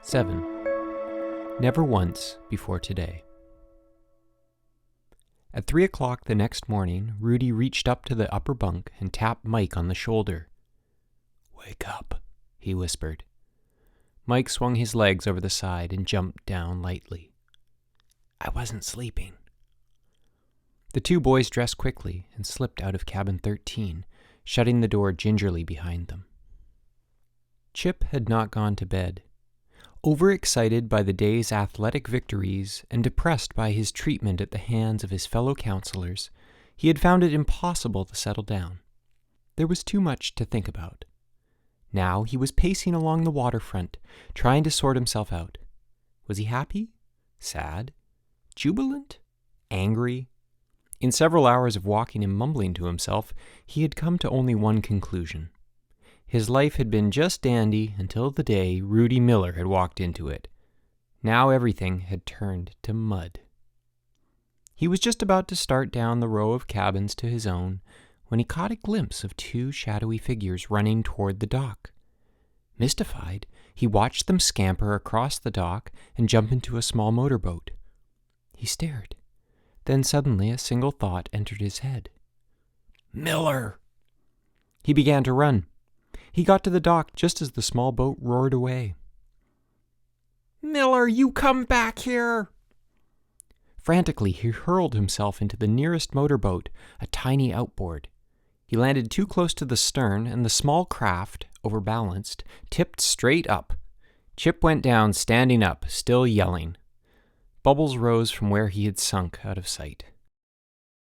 7. Never once before today. At 3 o'clock the next morning, Rudy reached up to the upper bunk and tapped Mike on the shoulder. "Wake up," he whispered. Mike swung his legs over the side and jumped down lightly. "I wasn't sleeping." The two boys dressed quickly and slipped out of cabin 13, shutting the door gingerly behind them. Chip had not gone to bed. Overexcited by the day's athletic victories and depressed by his treatment at the hands of his fellow counselors, he had found it impossible to settle down. There was too much to think about. Now he was pacing along the waterfront, trying to sort himself out. Was he happy? Sad? Jubilant? Angry? In several hours of walking and mumbling to himself, he had come to only one conclusion. His life had been just dandy until the day Rudy Miller had walked into it. Now everything had turned to mud. He was just about to start down the row of cabins to his own when he caught a glimpse of two shadowy figures running toward the dock. Mystified, he watched them scamper across the dock and jump into a small motorboat. He stared. Then suddenly a single thought entered his head. "Miller!" He began to run. He got to the dock just as the small boat roared away. "Miller, you come back here!" Frantically, he hurled himself into the nearest motorboat, a tiny outboard. He landed too close to the stern, and the small craft, overbalanced, tipped straight up. Chip went down, standing up, still yelling. Bubbles rose from where he had sunk out of sight.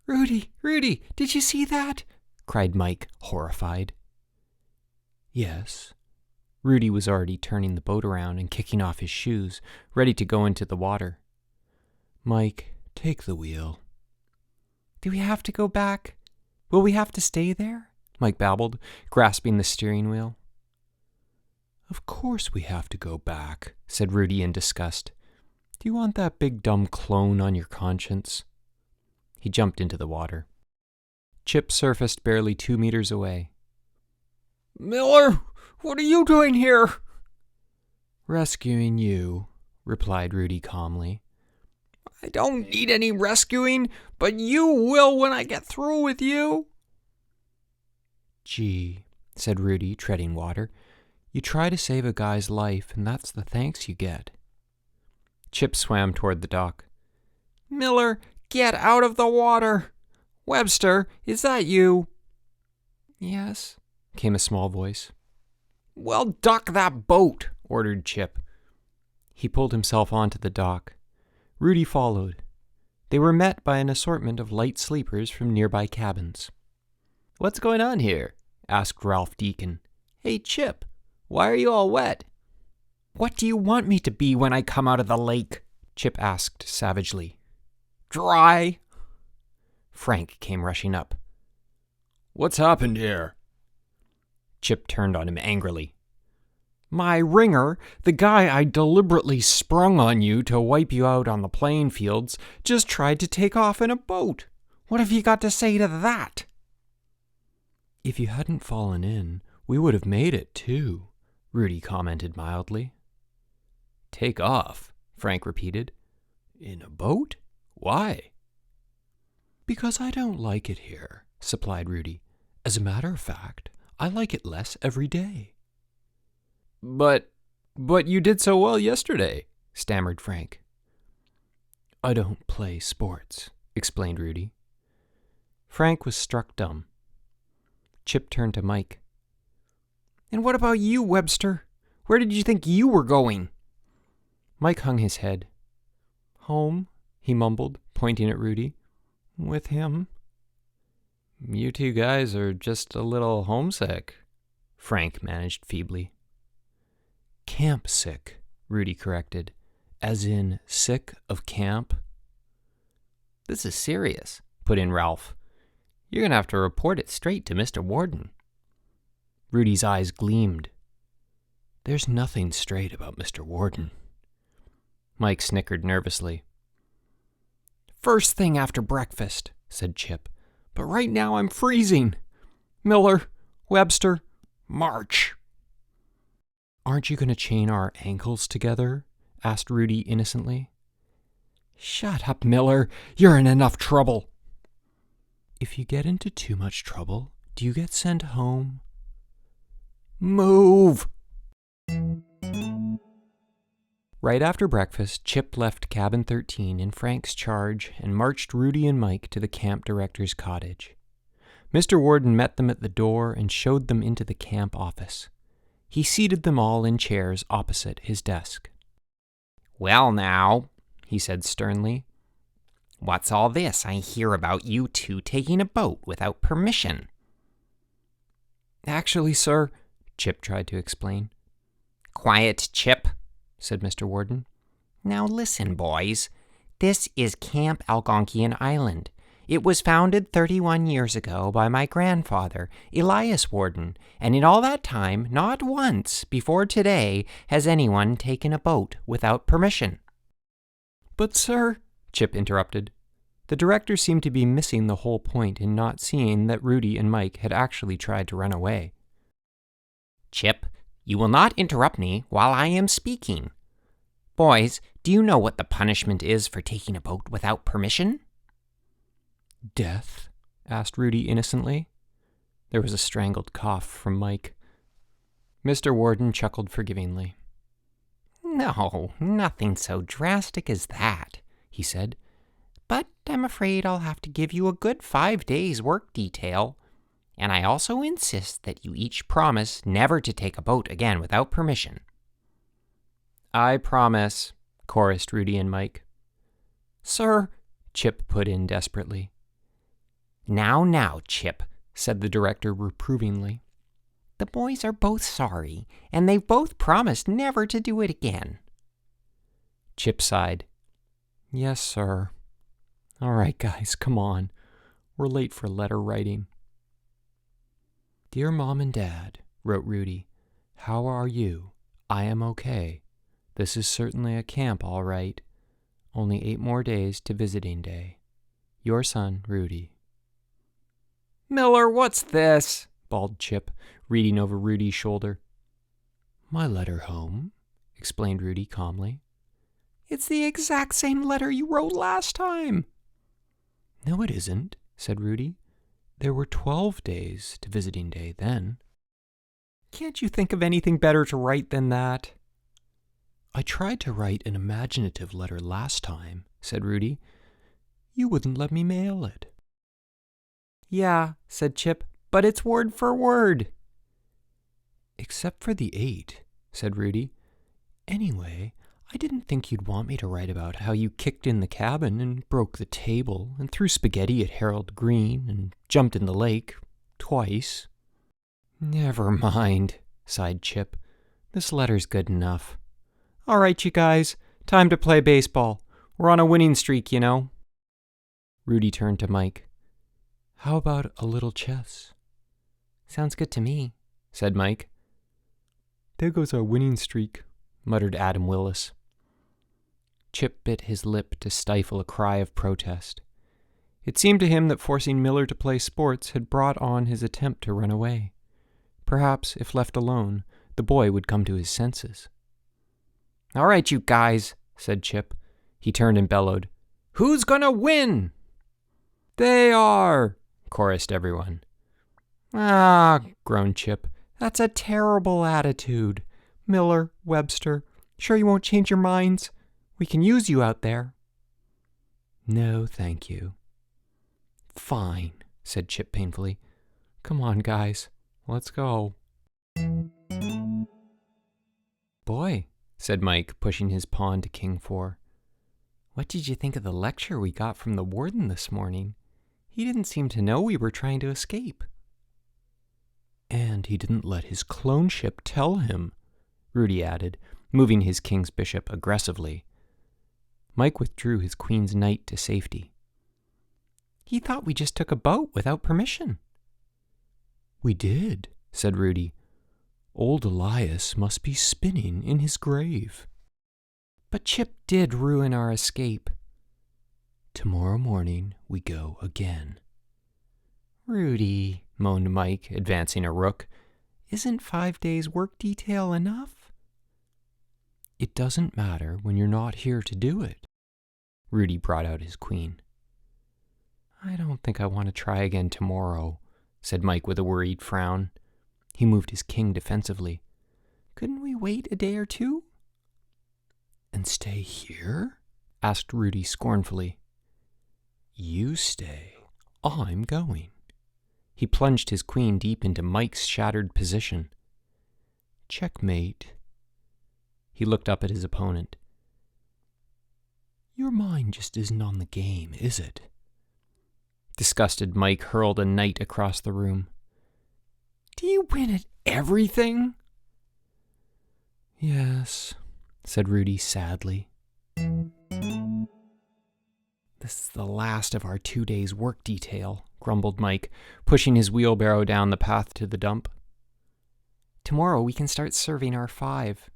Rudy, did you see that?" cried Mike, horrified. "Yes." Rudy was already turning the boat around and kicking off his shoes, ready to go into the water. "Mike, take the wheel." "Do we have to go back? Will we have to stay there?" Mike babbled, grasping the steering wheel. "Of course we have to go back," said Rudy in disgust. "Do you want that big dumb clone on your conscience?" He jumped into the water. Chip surfaced barely 2 meters away. "Miller, what are you doing here?" "Rescuing you," replied Rudy calmly. "I don't need any rescuing, but you will when I get through with you." "Gee," said Rudy, treading water, "you try to save a guy's life, and that's the thanks you get." Chip swam toward the dock. "Miller, get out of the water! Webster, is that you?" "Yes," came a small voice. "Well, duck that boat," ordered Chip. He pulled himself onto the dock. Rudy followed. They were met by an assortment of light sleepers from nearby cabins. "What's going on here?" asked Ralph Deacon. "Hey, Chip, why are you all wet?" "What do you want me to be when I come out of the lake?" Chip asked savagely. "Dry." Frank came rushing up. "What's happened here?" Chip turned on him angrily. "My ringer, the guy I deliberately sprung on you to wipe you out on the playing fields, just tried to take off in a boat. What have you got to say to that?" "If you hadn't fallen in, we would have made it, too," Rudy commented mildly. "Take off," Frank repeated. "In a boat? Why?" "Because I don't like it here," supplied Rudy. "As a matter of fact, I like it less every day." But you did so well yesterday," stammered Frank. "I don't play sports," explained Rudy. Frank was struck dumb. Chip turned to Mike. "And what about you, Webster? Where did you think you were going?" Mike hung his head. "Home," he mumbled, pointing at Rudy. "With him." "You two guys are just a little homesick," Frank managed feebly. "Camp sick," Rudy corrected, "as in sick of camp." "This is serious," put in Ralph. "You're going to have to report it straight to Mr. Warden." Rudy's eyes gleamed. "There's nothing straight about Mr. Warden." Mike snickered nervously. "First thing after breakfast," said Chip. "But right now I'm freezing. Miller, Webster, march." Aren't you going to chain our ankles together? Asked Rudy innocently. Shut up, Miller. You're in enough trouble. If you get into too much trouble, do you get sent home? Move! Right after breakfast, Chip left Cabin 13 in Frank's charge and marched Rudy and Mike to the camp director's cottage. Mr. Warden met them at the door and showed them into the camp office. He seated them all in chairs opposite his desk. Well now, he said sternly, what's all this I hear about you two taking a boat without permission? Actually, sir, Chip tried to explain. Quiet, Chip, said Mr. Warden. Now listen, boys. This is Camp Algonquian Island. It was founded 31 years ago by my grandfather, Elias Warden, and in all that time, not once before today has anyone taken a boat without permission. But, sir, Chip interrupted. The director seemed to be missing the whole point in not seeing that Rudy and Mike had actually tried to run away. Chip, you will not interrupt me while I am speaking. Boys, do you know what the punishment is for taking a boat without permission? Death? Asked Rudy innocently. There was a strangled cough from Mike. Mr. Warden chuckled forgivingly. No, nothing so drastic as that, he said. But I'm afraid I'll have to give you a good 5 days' work detail. And I also insist that you each promise never to take a boat again without permission. I promise, chorused Rudy and Mike. Sir, Chip put in desperately. Now, Chip, said the director reprovingly. The boys are both sorry, and they've both promised never to do it again. Chip sighed. Yes, sir. All right, guys, come on. We're late for letter writing. Dear Mom and Dad, wrote Rudy, how are you? I am okay. This is certainly a camp, all right. Only 8 more days to visiting day. Your son, Rudy. Miller, what's this? Bawled Chip, reading over Rudy's shoulder. My letter home, explained Rudy calmly. It's the exact same letter you wrote last time. No, it isn't, said Rudy. There were 12 days to visiting day then. Can't you think of anything better to write than that? I tried to write an imaginative letter last time, said Rudy. You wouldn't let me mail it. Yeah, said Chip, but it's word for word. Except for the 8, said Rudy. Anyway, I didn't think you'd want me to write about how you kicked in the cabin and broke the table and threw spaghetti at Harold Green and jumped in the lake twice. Never mind, sighed Chip. This letter's good enough. All right, you guys, time to play baseball. We're on a winning streak, you know. Rudy turned to Mike. How about a little chess? Sounds good to me, said Mike. There goes our winning streak, muttered Adam Willis. Chip bit his lip to stifle a cry of protest. It seemed to him that forcing Miller to play sports had brought on his attempt to run away. Perhaps, if left alone, the boy would come to his senses. All right, you guys, said Chip. He turned and bellowed, Who's gonna win? They are, chorused everyone. Ah, groaned Chip. That's a terrible attitude. Miller, Webster, sure you won't change your minds? We can use you out there. No, thank you. Fine, said Chip painfully. Come on, guys. Let's go. Boy, said Mike, pushing his pawn to King 4. What did you think of the lecture we got from the warden this morning? He didn't seem to know we were trying to escape. And he didn't let his cloneship tell him, Rudy added, moving his king's bishop aggressively. Mike withdrew his queen's knight to safety. He thought we just took a boat without permission. We did, said Rudy. Old Elias must be spinning in his grave. But Chip did ruin our escape. Tomorrow morning we go again. Rudy, moaned Mike, advancing a rook, isn't 5 days' work detail enough? It doesn't matter when you're not here to do it. Rudy brought out his queen. I don't think I want to try again tomorrow, said Mike with a worried frown. He moved his king defensively. Couldn't we wait a day or two? And stay here? Asked Rudy scornfully. You stay. I'm going. He plunged his queen deep into Mike's shattered position. Checkmate. He looked up at his opponent. Your mind just isn't on the game, is it? Disgusted, Mike hurled a knight across the room. Do you win at everything? Yes, said Rudy sadly. This is the last of our 2 days' work detail, grumbled Mike, pushing his wheelbarrow down the path to the dump. Tomorrow we can start serving our 5.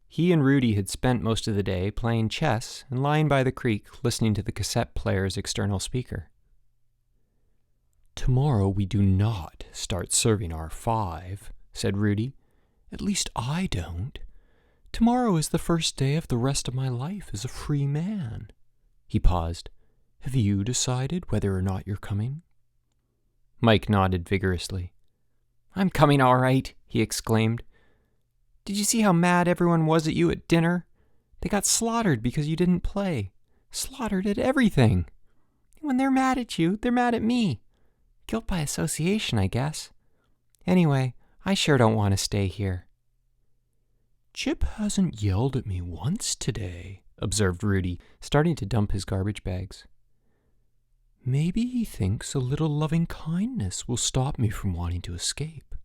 He and Rudy had spent most of the day playing chess and lying by the creek listening to the cassette player's external speaker. Tomorrow we do not start serving our 5, said Rudy. At least I don't. Tomorrow is the first day of the rest of my life as a free man. He paused. Have you decided whether or not you're coming? Mike nodded vigorously. I'm coming all right, he exclaimed. Did you see how mad everyone was at you at dinner? They got slaughtered because you didn't play. Slaughtered at everything. When they're mad at you, they're mad at me. Guilt by association, I guess. Anyway, I sure don't want to stay here. Chip hasn't yelled at me once today, observed Rudy, starting to dump his garbage bags. Maybe he thinks a little loving kindness will stop me from wanting to escape.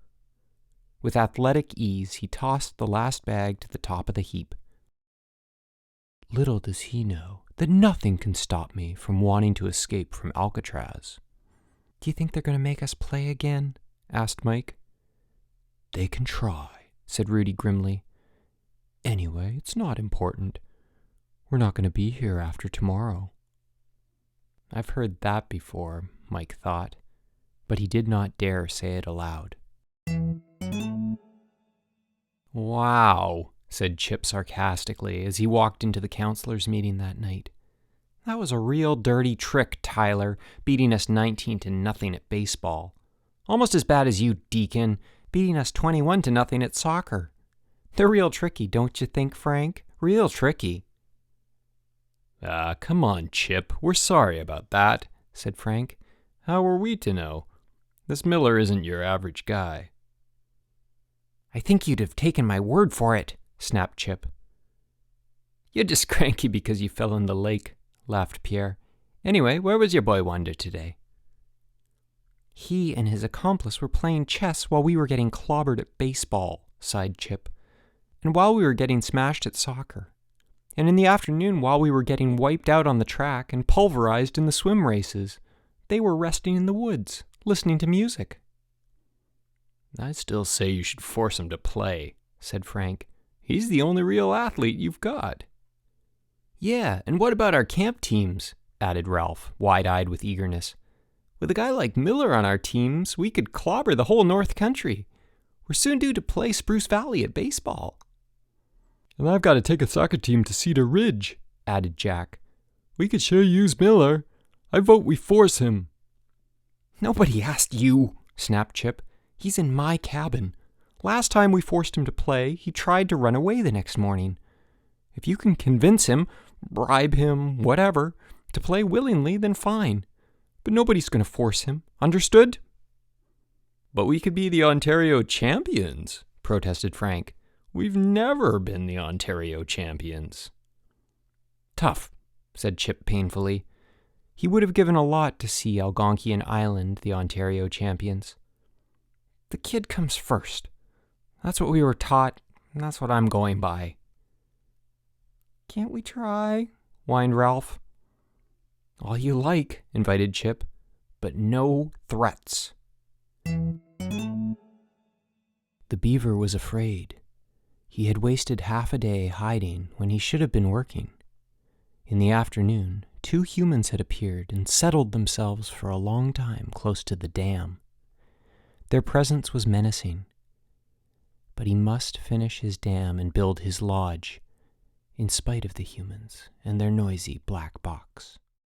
With athletic ease, he tossed the last bag to the top of the heap. Little does he know that nothing can stop me from wanting to escape from Alcatraz. Do you think they're going to make us play again? Asked Mike. They can try, said Rudy grimly. Anyway, it's not important. We're not going to be here after tomorrow. I've heard that before, Mike thought, but he did not dare say it aloud. Wow, said Chip sarcastically as he walked into the counselors' meeting that night. That was a real dirty trick, Tyler, beating us 19-0 at baseball. Almost as bad as you, Deacon, beating us 21-0 at soccer. They're real tricky, don't you think, Frank? Real tricky. Come on, Chip. We're sorry about that, said Frank. How were we to know? This Miller isn't your average guy. I think you'd have taken my word for it, snapped Chip. You're just cranky because you fell in the lake, laughed Pierre. Anyway, where was your boy Wonder today? He and his accomplice were playing chess while we were getting clobbered at baseball, sighed Chip. And while we were getting smashed at soccer. And in the afternoon, while we were getting wiped out on the track and pulverized in the swim races, they were resting in the woods, listening to music. I still say you should force him to play, said Frank. He's the only real athlete you've got. Yeah, and what about our camp teams? Added Ralph, wide-eyed with eagerness. With a guy like Miller on our teams, we could clobber the whole North Country. We're soon due to play Spruce Valley at baseball. And I've got to take a soccer team to Cedar Ridge, added Jack. We could sure use Miller. I vote we force him. Nobody asked you, snapped Chip. He's in my cabin. Last time we forced him to play, he tried to run away the next morning. If you can convince him, bribe him, whatever, to play willingly, then fine. But nobody's going to force him. Understood? But we could be the Ontario champions, protested Frank. We've never been the Ontario champions. Tough, said Chip painfully. He would have given a lot to see Algonquian Island the Ontario champions. The kid comes first. That's what we were taught, and that's what I'm going by. Can't we try? Whined Ralph. All you like, invited Chip, but no threats. The beaver was afraid. He had wasted half a day hiding when he should have been working. In the afternoon, 2 humans had appeared and settled themselves for a long time close to the dam. Their presence was menacing. but he must finish his dam and build his lodge, in spite of the humans and their noisy black box.